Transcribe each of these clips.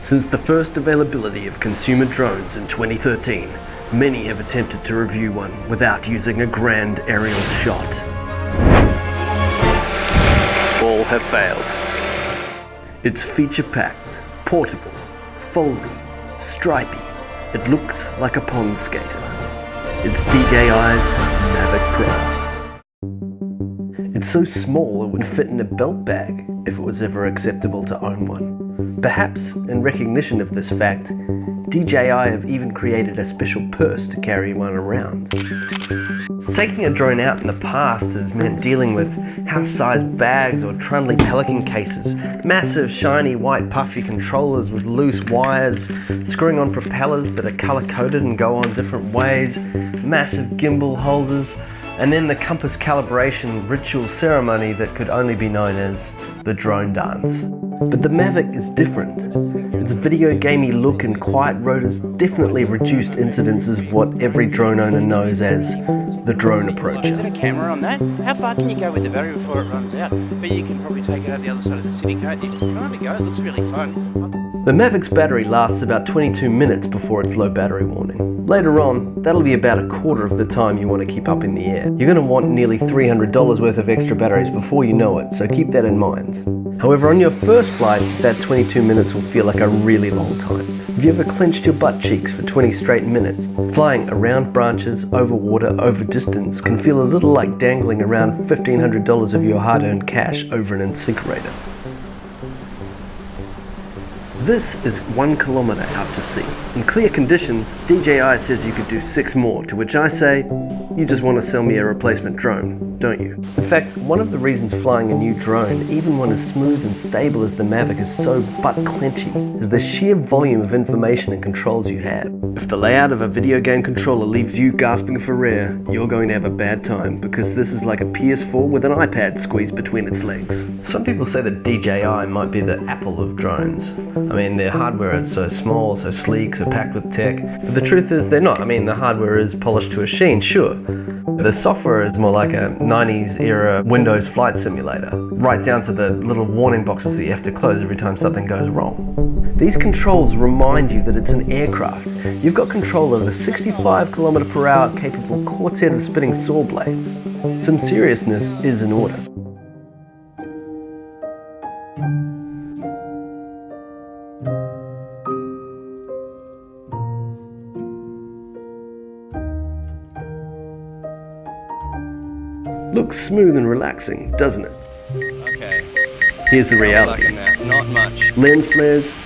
Since the first availability of consumer drones in 2013, many have attempted to review one without using a grand aerial shot. All have failed. It's feature-packed, portable, foldy, stripy. It looks like a pond skater. It's DJI's Mavic Pro. It's so small it would fit in a belt bag if it was ever acceptable to own one. Perhaps, in recognition of this fact, DJI have even created a special purse to carry one around. Taking a drone out in the past has meant dealing with house-sized bags or trundly pelican cases, massive shiny white puffy controllers with loose wires, screwing on propellers that are color-coded and go on different ways, massive gimbal holders, and then the compass calibration ritual ceremony that could only be known as the drone dance. But the Mavic is different. Its video gamey look and quiet rotors definitely reduced incidences of what every drone owner knows as the drone approacher. Is there a camera on that? How far can you go with the battery before it runs out? But you can probably take it out the other side of the city, can't you? Time to go, it looks really fun. The Mavic's battery lasts about 22 minutes before its low battery warning. Later on, that'll be about a quarter of the time you want to keep up in the air. You're going to want nearly $300 worth of extra batteries before you know it, so keep that in mind. However, on your first flight, that 22 minutes will feel like a really long time. Have you ever clenched your butt cheeks for 20 straight minutes? Flying around branches, over water, over distance can feel a little like dangling around $1,500 of your hard-earned cash over an incinerator. This is 1 kilometer out to sea. In clear conditions, DJI says you could do 6 more, to which I say, you just want to sell me a replacement drone, don't you? In fact, one of the reasons flying a new drone, even one as smooth and stable as the Mavic, is so butt-clenchy, is the sheer volume of information and controls you have. If the layout of a video game controller leaves you gasping for air, you're going to have a bad time, because this is like a PS4 with an iPad squeezed between its legs. Some people say that DJI might be the Apple of drones. I mean, their hardware is so small, so sleek, so packed with tech, but the truth is they're not. I mean, the hardware is polished to a sheen, sure. The software is more like a 90s era Windows flight simulator, right down to the little warning boxes that you have to close every time something goes wrong. These controls remind you that it's an aircraft. You've got control of a 65 km/h capable quartet of spinning saw blades. Some seriousness is in order. Looks smooth and relaxing, doesn't it? Okay. Here's the reality. Not much. Lens flares,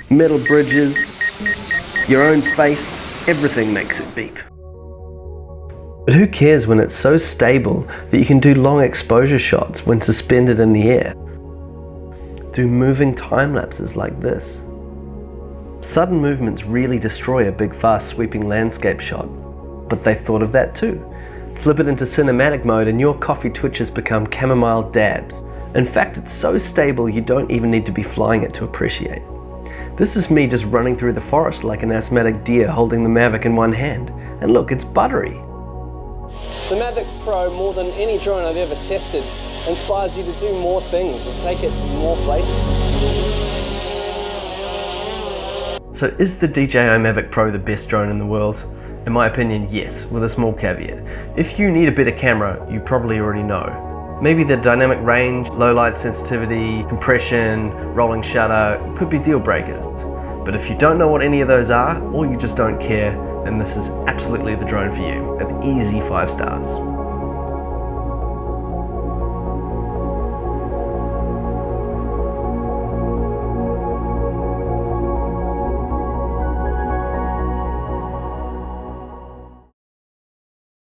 metal bridges, your own face, everything makes it beep. But who cares when it's so stable that you can do long exposure shots when suspended in the air? Do moving time lapses like this. Sudden movements really destroy a big, fast, sweeping landscape shot, but they thought of that too. Flip it into cinematic mode and your coffee twitches become chamomile dabs. In fact, it's so stable you don't even need to be flying it to appreciate. This is me just running through the forest like an asthmatic deer holding the Mavic in one hand. And look, it's buttery. The Mavic Pro, more than any drone I've ever tested, inspires you to do more things and take it more places. So is the DJI Mavic Pro the best drone in the world? In my opinion, yes, with a small caveat. If you need a better camera, you probably already know. Maybe the dynamic range, low light sensitivity, compression, rolling shutter could be deal breakers. But if you don't know what any of those are, or you just don't care, then this is absolutely the drone for you. An easy 5 stars.